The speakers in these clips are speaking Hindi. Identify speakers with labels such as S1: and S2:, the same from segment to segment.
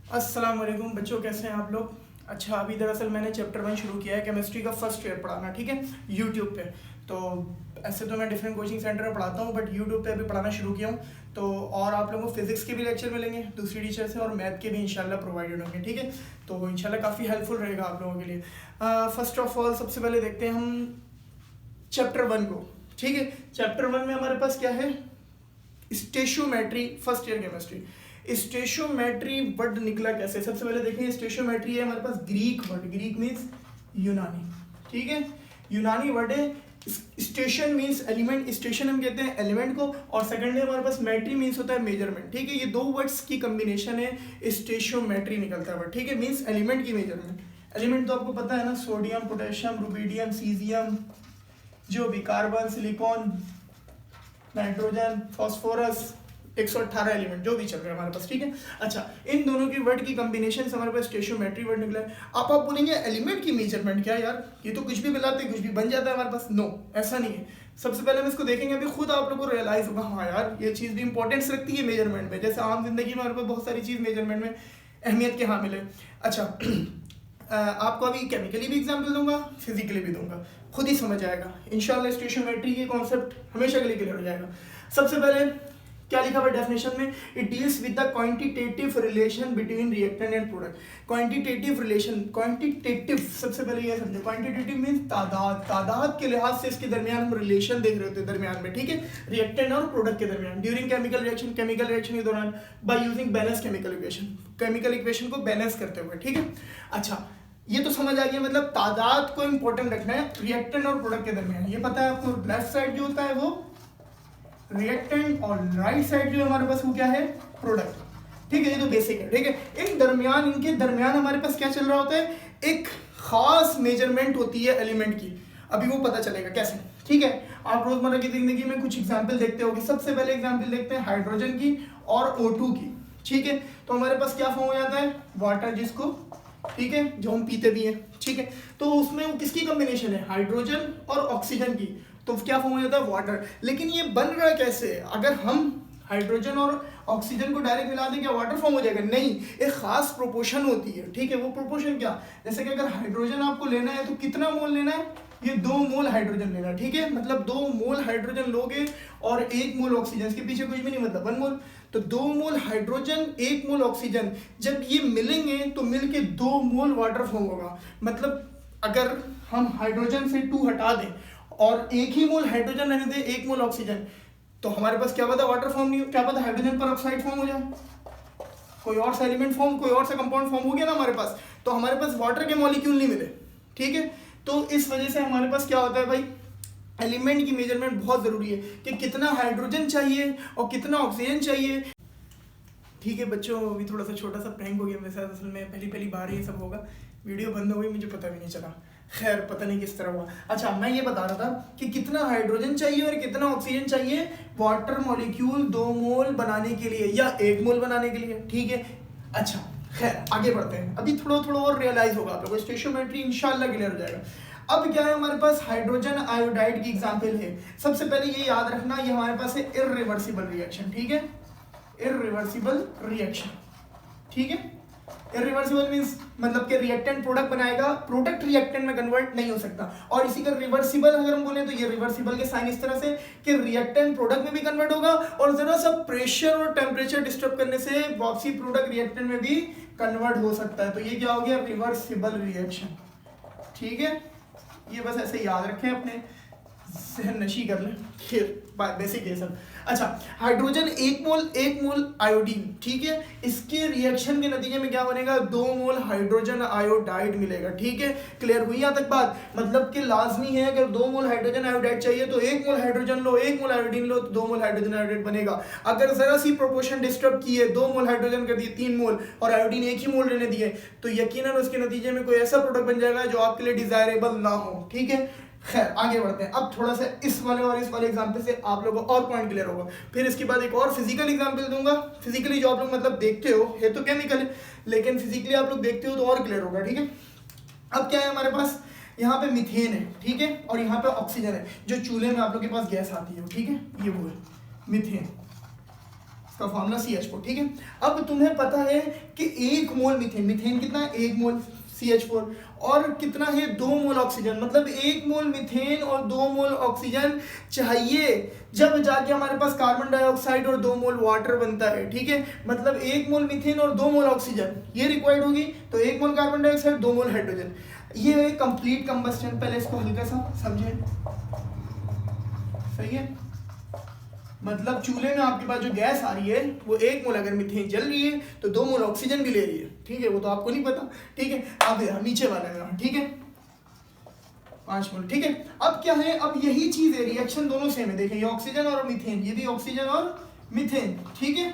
S1: अस्सलाम वालेकुम बच्चों, कैसे हैं आप लोग। अच्छा, अभी दरअसल मैंने चैप्टर 1 शुरू किया है केमिस्ट्री का फर्स्ट ईयर पढ़ाना, ठीक है, यूट्यूब पे। तो ऐसे तो मैं डिफरेंट कोचिंग सेंटर में पढ़ाता हूँ, बट यूट्यूब पे अभी पढ़ाना शुरू किया हूँ। तो और आप लोगों को फिजिक्स के भी लेक्चर मिलेंगे दूसरी टीचर से, और मैथ के भी इंशाल्लाह प्रोवाइडेड होंगे, ठीक है। तो इंशाल्लाह काफ़ी हेल्पफुल रहेगा आप लोगों के लिए। फर्स्ट ऑफ ऑल सबसे पहले देखते हैं हम चैप्टर 1 को, ठीक है। चैप्टर 1 में हमारे पास क्या है, स्टेशियोमेट्री, फर्स्ट ईयर केमिस्ट्री। स्टेशियोमेट्री वर्ड निकला कैसे, सबसे पहले देखिए स्टेशियोमेट्री है हमारे पास ग्रीक वर्ड, ग्रीक मीन्स यूनानी, ठीक है, यूनानी वर्ड है। स्टेशन मीन्स एलिमेंट, स्टेशन हम कहते हैं एलिमेंट को, और सेकंड है हमारे पास मेट्री मीन्स होता है मेजरमेंट, ठीक है। ये दो वर्ड्स की कॉम्बिनेशन है स्टेशियोमेट्री निकलता है वर्ड, ठीक है, मीन्स एलिमेंट की मेजरमेंट। एलिमेंट तो आपको पता है ना, सोडियम, पोटेशियम, रुबीडियम, सीजियम, जो भी carbon, silicon, nitrogen, phosphorus, 118 element जो भी चल रहे हैं हमारे पास, ठीक है। अच्छा, इन दोनों की वर्ड की कॉम्बिनेशन से हमारे पास स्टेशियोमेट्री वर्ड निकला है। आप बोलेंगे एलिमेंट की मेजरमेंट क्या यार, ये तो कुछ भी मिलाते कुछ भी बन जाता है हमारे पास। नो, ऐसा नहीं है। सबसे पहले हम इसको देखेंगे, अभी खुद आप लोगों को रियलाइज होगा, हाँ यार ये चीज़ भी इंपॉर्टेंस रखती है मेजरमेंट में। जैसे आम जिंदगी में हमारे पास बहुत सारी चीज़ मेजरमेंट में अहमियत के हामिल है। अच्छा आपको अभी केमिकली भी एग्जाम्पल दूंगा, फिजिकली भी दूंगा, खुद ही समझ आएगा इंशाल्लाह। स्टेशियोमेट्री के कॉन्सेप्ट हमेशा के लिए क्लियर हो जाएगा। सबसे पहले क्या लिखा हुआ डेफिनेशन में, it deals with the quantitative relation between reactant and product. Quantitative relation, quantitative सबसे पहले ये समझो, क्वांटिटेटिव मींस तादाद, तादाद के लिहाज से इसके दरमियान हम रिलेशन देख रहे होते हैं दरमियान में, ठीक है, रिएक्टेंट और प्रोडक्ट के दरमियान during chemical reaction, chemical reaction के दौरान by using balance chemical equation, chemical equation को बैलेंस करते हुए, ठीक है। अच्छा, ये तो समझ आ गया, मतलब तादाद को इंपॉर्टेंट रखना है रिएक्टेंट और प्रोडक्ट के दरमियान। ये पता है आपको, लेफ्ट साइड जो होता है वो रिएक्टेंट और राइट साइड जो हमारे पास वो क्या है, प्रोडक्ट, ठीक है। ये तो बेसिक है, ठीक है। इन दरमियान, इनके दरमियान हमारे पास क्या चल रहा होता है, एक खास मेजरमेंट होती है एलिमेंट की। अभी वो पता चलेगा कैसे, ठीक है। आप रोजमर्रा की जिंदगी में कुछ एग्जाम्पल देखते होंगे। सबसे पहले एग्जाम्पल देखते हैं हाइड्रोजन की और O2 की, ठीक है। तो हमारे पास क्या फॉर्म हो जाता है, वाटर, जिसको, ठीक है, जो हम पीते भी हैं, ठीक है। तो उसमें वो किसकी कॉम्बिनेशन है, हाइड्रोजन और ऑक्सीजन की, तो क्या फॉर्म हो जाता है, वाटर। लेकिन ये बन रहा है कैसे, अगर हम हाइड्रोजन और ऑक्सीजन को डायरेक्ट मिला दें क्या वाटर फॉर्म हो जाएगा, नहीं, एक खास प्रोपोर्शन होती है, ठीक है। वो प्रोपोर्शन क्या, जैसे कि अगर हाइड्रोजन आपको लेना है तो कितना मोल लेना है, ये 2 मोल हाइड्रोजन लेना है, ठीक है। मतलब 2 मोल हाइड्रोजन लोगे और 1 मोल ऑक्सीजन, इसके पीछे कुछ भी नहीं, मतलब 1 मोल। तो 2 मोल हाइड्रोजन 1 मोल ऑक्सीजन, जब ये मिलेंगे तो मिलके 2 मोल वाटर फॉर्म होगा। मतलब अगर हम हाइड्रोजन से 2 हटा दें और 1 ही मोल हाइड्रोजन रहने दें, 1 मोल ऑक्सीजन, तो हमारे पास क्या पता वाटर फॉर्म नहीं हो, क्या पता हाइड्रोजन पर ऑक्साइड फॉर्म हो जाए, कोई और सा एलिमेंट फॉर्म, कोई और सा कंपाउंड फॉर्म हो गया ना हमारे पास, तो हमारे पास वाटर के मॉलिक्यूल नहीं मिले, ठीक है। तो इस वजह से हमारे पास क्या होता है भाई, एलिमेंट की मेजरमेंट बहुत जरूरी है कि कितना हाइड्रोजन चाहिए और कितना ऑक्सीजन चाहिए, ठीक है बच्चों। अभी थोड़ा सा छोटा सा प्रैंक हो गया मेरे साथ, असल में पहली पहली बार ये सब होगा, वीडियो बंद हो गई, मुझे पता भी नहीं चला, खैर पता नहीं किस तरह हुआ। अच्छा, मैं ये बता रहा था कि कितना हाइड्रोजन चाहिए और कितना ऑक्सीजन चाहिए वाटर मॉलिक्यूल 2 मोल बनाने के लिए या 1 मोल बनाने के लिए, ठीक है। अच्छा, खैर आगे बढ़ते हैं, अभी थोड़ा थोड़ा और रियलाइज होगा आप लोगों को, स्टेशियोमेट्री इंशाल्लाह क्लियर हो जाएगा। अब क्या है हमारे पास, हाइड्रोजन आयोडाइड की एग्जांपल है। सबसे पहले ये याद रखना, ये हमारे पास है इररिवर्सिबल रिएक्शन, ठीक है, इररिवर्सिबल रिएक्शन, ठीक है। इररिवर्सिबल मींस मतलब कि रिएक्टेंट प्रोडक्ट बनाएगा, प्रोडक्ट रिएक्टेंट में कन्वर्ट नहीं हो सकता। और इसी का रिवर्सिबल अगर हम बोले तो ये रिवर्सिबल के साइन इस तरह से कि रिएक्टेंट प्रोडक्ट में भी कन्वर्ट होगा और जरा सा प्रेशर और टेम्परेचर डिस्टर्ब करने से वापसी प्रोडक्ट रिएक्टेंट में भी कन्वर्ट हो सकता है। तो ये क्या हो गया, रिवर्सिबल रिएक्शन, ठीक है। ये बस ऐसे याद रखें, अपने जहन नशी कर लें, फिर बेसिक है सब। अच्छा, हाइड्रोजन 1 मोल आयोडीन, ठीक है, इसके रिएक्शन के नतीजे में क्या बनेगा, 2 मोल हाइड्रोजन आयोडाइड मिलेगा, ठीक है। क्लियर हुई यहाँ तक बात, मतलब कि लाजमी है अगर 2 मोल हाइड्रोजन आयोडाइड चाहिए तो 1 मोल हाइड्रोजन लो, 1 मोल आयोडीन लो तो 2 मोल हाइड्रोजन आयोडाइड बनेगा। अगर जरा सी प्रोपोर्शन डिस्टर्ब की है, 2 मोल हाइड्रोजन कर दिए 3 मोल और आयोडीन 1 ही मोल रहने दिए, तो यकीनन उसके नतीजे में कोई ऐसा प्रोडक्ट बन जाएगा जो आपके लिए डिजायरेबल ना हो, ठीक है। खैर आगे बढ़ते हैं, अब थोड़ा सा इस वाले और इस वाले एग्जांपल से आप लोगों को और पॉइंट क्लियर होगा। फिर इसके बाद एक और फिजिकल एग्जांपल दूंगा, फिजिकली जो आप लोग मतलब देखते हो, है तो केमिकल है लेकिन फिजिकली आप लोग देखते हो तो और क्लियर होगा, ठीक है। अब क्या है हमारे पास, यहाँ पे मीथेन है, ठीक है, और यहाँ पे ऑक्सीजन है, जो चूल्हे में आप लोग के पास गैस आती है, ठीक है, ये वो है मीथेन। इसका फॉर्मूला CH4, ठीक है। अब तुम्हें पता है कि 1 मोल मीथेन कितना है, 1 मोल CH4, और कितना है 2 मोल ऑक्सीजन, मतलब 1 मोल मीथेन और 2 मोल ऑक्सीजन चाहिए जब जाके हमारे पास कार्बन डाइऑक्साइड और 2 मोल वाटर बनता है, ठीक है। मतलब 1 मोल मीथेन और 2 मोल ऑक्सीजन ये रिक्वायर्ड होगी, तो 1 मोल कार्बन डाइऑक्साइड 2 मोल हाइड्रोजन, ये है कंप्लीट कंबस्टन। पहले इसको हल्का सा समझें, सही है। मतलब चूल्हे में आपके पास जो गैस आ रही है वो 1 मोल अगर मीथेन जल रही है तो 2 मोल ऑक्सीजन भी ले रही है, ठीक है। वो तो आपको नहीं पता, ठीक है। अब नीचे वाला है, ठीक है, 5 मोल, ठीक है। अब क्या है, अब यही चीज है, रिएक्शन दोनों सेम है, देखिए ये ऑक्सीजन और मीथेन, ये भी ऑक्सीजन और मीथेन, ठीक है।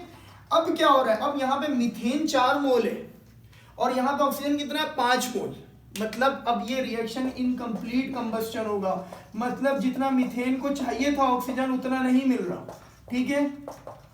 S1: अब क्या हो रहा है, अब यहाँ पे मीथेन 4 मोल है और यहाँ पे ऑक्सीजन कितना है 5 मोल, मतलब अब ये रिएक्शन इनकम्प्लीट कंबस्टन होगा, मतलब जितना मीथेन को चाहिए था ऑक्सीजन उतना नहीं मिल रहा, ठीक है।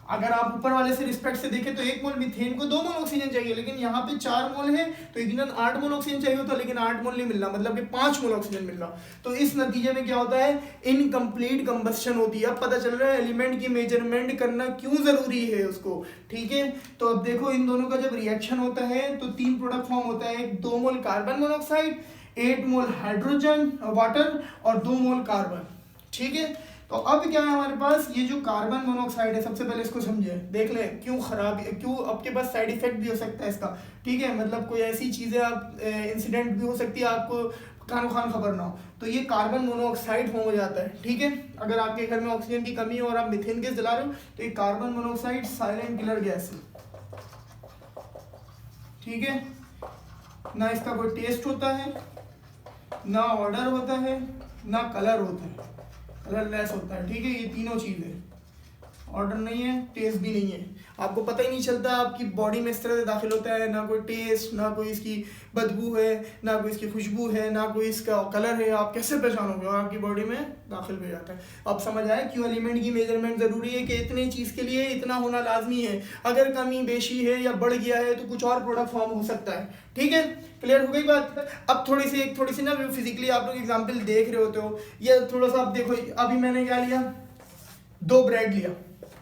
S1: अगर आप ऊपर वाले से रिस्पेक्ट से देखें तो 1 मोल मीथेन को 2 मोल ऑक्सीजन चाहिए, लेकिन यहाँ पे 4 मोल है तो यकीनन 8 मोल ऑक्सीजन चाहिए होता, लेकिन 8 मोल नहीं मिल रहा, मतलब कि 5 मोल ऑक्सीजन मिल रहा। तो इस नतीजे में क्या होता है, इनकम्प्लीट कंबस्टन होती है। अब पता चल रहा है एलिमेंट की मेजरमेंट करना क्यों जरूरी है उसको, ठीक है। तो अब देखो इन दोनों का जब रिएक्शन होता है तो 3 प्रोडक्ट फॉर्म होता है, 2 मोल कार्बन मोनोऑक्साइड, 8 मोल हाइड्रोजन वाटर और 2 मोल कार्बन, ठीक है। तो अब क्या है हमारे पास, ये जो कार्बन मोनोऑक्साइड है, सबसे पहले इसको समझे, देख लें क्यों खराब है, क्यों आपके पास साइड इफेक्ट भी हो सकता है इसका, ठीक है। मतलब कोई ऐसी चीजें आप इंसिडेंट भी हो सकती है आपको कानो खान खबर ना हो, तो ये कार्बन मोनोऑक्साइड फॉर्म हो जाता है, ठीक है। अगर आपके घर में ऑक्सीजन की कमी है और आप मीथेन गैस जला रहे हो तो ये carbon monoxide silent killer gas है, ठीक है। ना इसका कोई टेस्ट होता है, ना ऑर्डर होता है, ना कलर होता है, कलरलेस होता है, ठीक है। ये तीनों चीजें, ऑर्डर नहीं है, टेस्ट भी नहीं है, आपको पता ही नहीं चलता आपकी बॉडी में इस तरह से दाखिल होता है, ना कोई टेस्ट, ना कोई इसकी बदबू है, ना कोई इसकी खुशबू है, ना कोई इसका कलर है, आप कैसे पहचानोगे, और आपकी बॉडी में दाखिल हो जाता है। अब समझ आया क्यों एलिमेंट की मेजरमेंट जरूरी है, कि इतनी चीज के लिए इतना होना लाजमी है, अगर कमी बेशी है या बढ़ गया है तो कुछ और प्रोडक्ट फॉर्म हो सकता है, ठीक है। क्लियर हो गई बात। अब थोड़ी सी ना फिजिकली आप लोग एग्जाम्पल देख रहे होते हो, ये थोड़ा सा आप देखो, अभी मैंने क्या लिया, 2 ब्रेड लिया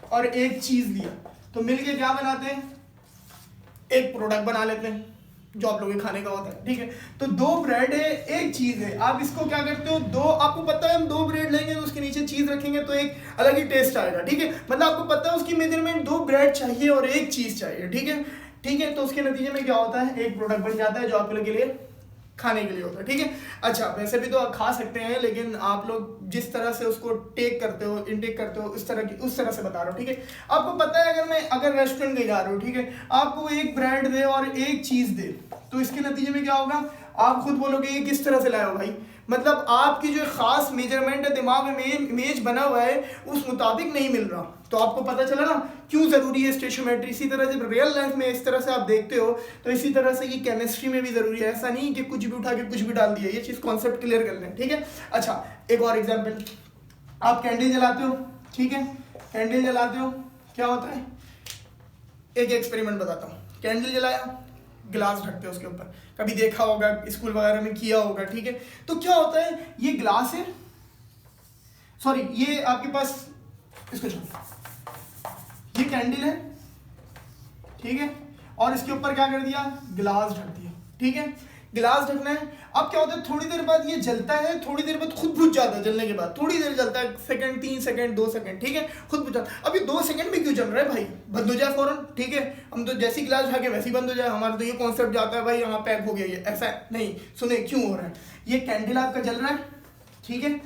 S1: और 1 चीज लिया, तो मिलके क्या बनाते हैं, एक प्रोडक्ट बना लेते हैं जो आप लोगों के खाने का होता है, ठीक है। तो 2 ब्रेड है, 1 चीज है, आप इसको क्या करते हो, आपको पता है हम 2 ब्रेड लेंगे तो उसके नीचे चीज रखेंगे तो एक अलग ही टेस्ट आएगा, ठीक है। मतलब आपको पता है उसकी मेजरमेंट 2 ब्रेड चाहिए और 1 चीज चाहिए, ठीक है, ठीक है। तो उसके नतीजे में क्या होता है, एक प्रोडक्ट बन जाता है जो आप लोगों के लिए खाने के लिए होता है, ठीक है। अच्छा, वैसे भी तो आप खा सकते हैं, लेकिन आप लोग जिस तरह से उसको टेक करते हो, इनटेक करते हो, उस तरह से बता रहा हूँ, ठीक है। आपको पता है अगर रेस्टोरेंट में जा रहे हो, ठीक है, आपको 1 ब्रेड दे और 1 चीज दे, तो इसके नतीजे में क्या होगा, आप खुद बोलोगे ये किस तरह से लाया हो भाई, मतलब आपकी जो खास मेजरमेंट है, दिमाग में इमेज बना हुआ है, उस मुताबिक नहीं मिल रहा। तो आपको पता चला ना क्यों जरूरी है स्टेशियोमेट्री। इसी तरह जब रियल लाइफ में इस तरह से आप देखते हो तो इसी तरह से ये केमिस्ट्री में भी जरूरी है, ऐसा नहीं कि कुछ भी उठा के कुछ भी डाल दिया, ये चीज कॉन्सेप्ट क्लियर कर लें, ठीक है। अच्छा, एक और एग्जाम्पल, आप कैंडल जलाते हो, ठीक है, कैंडल जलाते हो, क्या होता है, एक एक्सपेरिमेंट बताता हूँ। कैंडल जलाया, गिलास ढकते हो उसके ऊपर, कभी देखा होगा, स्कूल वगैरह में किया होगा, ठीक है। तो क्या होता है, ये ग्लास है, सॉरी ये आपके पास, इसको छोड़ो, ये कैंडल है, ठीक है, और इसके ऊपर क्या कर दिया, गिलास ढक दिया, ठीक है। गिलास ढकना है, अब क्या होता है, थोड़ी देर बाद ये जलता है, थोड़ी देर बाद खुद बुझ जाता है, जलने के बाद थोड़ी देर जलता है, सेकंड, 3 सेकंड, 2 सेकंड, ठीक है, खुद बुझ जाता है। अब ये 2 सेकंड में क्यों जल रहा है भाई, बंद हो जाए फौरन, ठीक है, हम तो जैसी गिलास ढके वैसे ही बंद हो जाए, हमारा तो ये कॉन्सेप्ट जाता है भाई यहाँ पैक हो गया, ये ऐसा नहीं, सुने क्यों हो रहा है, ये कैंडल आपका जल रहा है, ठीक है।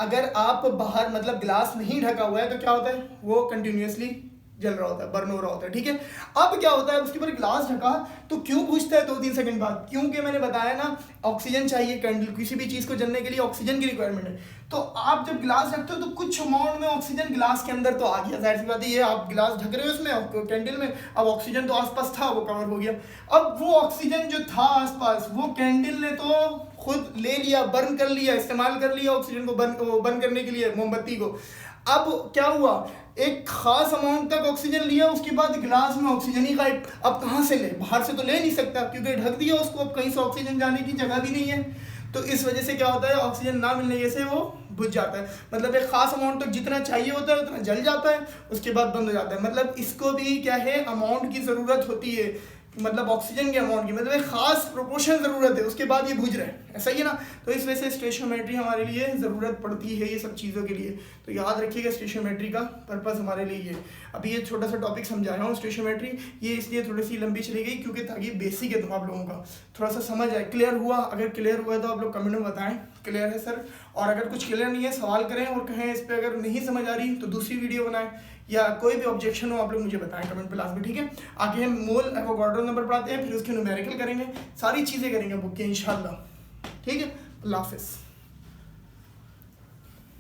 S1: अगर आप बाहर मतलब गिलास नहीं ढका हुआ है तो क्या होता है, वो कंटिन्यूअसली जल रहा होता है, बर्न हो रहा होता है, ठीक है। अब क्या होता है, उसके ऊपर गिलास ढका तो क्यों बुझता है 2-3 सेकंड बाद, क्योंकि मैंने बताया ना ऑक्सीजन चाहिए, कैंडल किसी भी चीज को जलने के लिए ऑक्सीजन की रिक्वायरमेंट है। तो आप जब गिलास रखते हो तो कुछ अमाउंट में ऑक्सीजन गिलास के अंदर तो आ गया, जाहिर सी बात है, ये आप गिलास ढक रहे हो इसमें कैंडल में, अब ऑक्सीजन तो आसपास था, वो कवर हो गया। अब वो ऑक्सीजन जो था आसपास, वो कैंडल ने तो खुद ले लिया, बर्न कर लिया, इस्तेमाल कर लिया ऑक्सीजन को बर्न करने के लिए, मोमबत्ती को। अब क्या हुआ, एक खास अमाउंट तक ऑक्सीजन लिया, उसके बाद गिलास में ऑक्सीजन ही गायब। अब कहाँ से ले, बाहर से तो ले नहीं सकता क्योंकि ढक दिया उसको, अब कहीं से ऑक्सीजन जाने की जगह भी नहीं है। तो इस वजह से क्या होता है, ऑक्सीजन ना मिलने से वो बुझ जाता है, मतलब एक खास अमाउंट तक जितना चाहिए होता है उतना जल जाता है, उसके बाद बंद हो जाता है। मतलब इसको भी क्या है, अमाउंट की ज़रूरत होती है, मतलब ऑक्सीजन के अमाउंट की, मतलब एक खास प्रोपोर्शन ज़रूरत है, उसके बाद ये बुझ रहा है, ऐसा ही है ना। तो इस वजह से स्टेशियोमेट्री हमारे लिए ज़रूरत पड़ती है ये सब चीज़ों के लिए। तो याद रखिएगा स्टेशियोमेट्री का पर्पस हमारे लिए ये। अभी ये छोटा सा टॉपिक समझा रहा हूँ स्टेशियोमेट्री, ये इसलिए थोड़ी सी लंबी चली गई क्योंकि ताकि बेसिक है तो आप लोगों का थोड़ा सा समझ आए। क्लियर हुआ? अगर क्लियर हुआ तो आप लोग कमेंट में बताएं क्लियर है सर, और अगर कुछ क्लियर नहीं है सवाल करें और कहें इस पर अगर नहीं समझ आ रही तो दूसरी वीडियो बनाएं, या कोई भी ऑब्जेक्शन हो आप लोग मुझे बताएं कमेंट पे लास्ट में, ठीक है। आगे हम मोल एवोगाड्रो नंबर पढ़ाते हैं, फिर उसके न्यूमेरिकल करेंगे, सारी चीज़ें करेंगे बुक के इंशाल्लाह, ठीक है। अल्लाह हाफिज़।